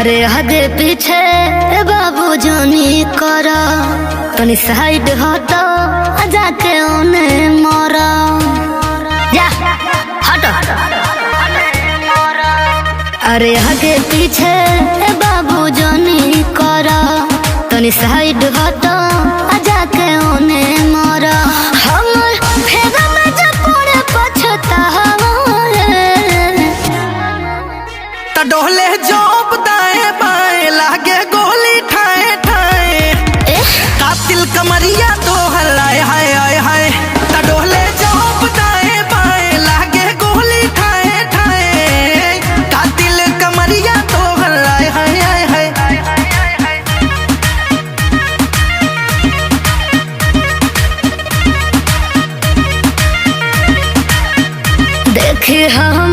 अरे आगे पीछे बाबू जानी करा तनी साइड हटो जाके उन्हें मोरा जा हटो। अरे आगे पीछे बाबू जानी करा तनी साइड हटो जाके उन्हें मोरा। हमर फेरा में जब पड़े पछतावा त डोले जोप दाएं बाएं लागे गोली ठाए ठाए कातिल कमरिया तो हलाए हाय हाय हाय। त डोले जोप दाएं बाएं लागे गोली ठाए ठाए कातिल कमरिया तो हलाए हाय हाय हाय। देखी हाँ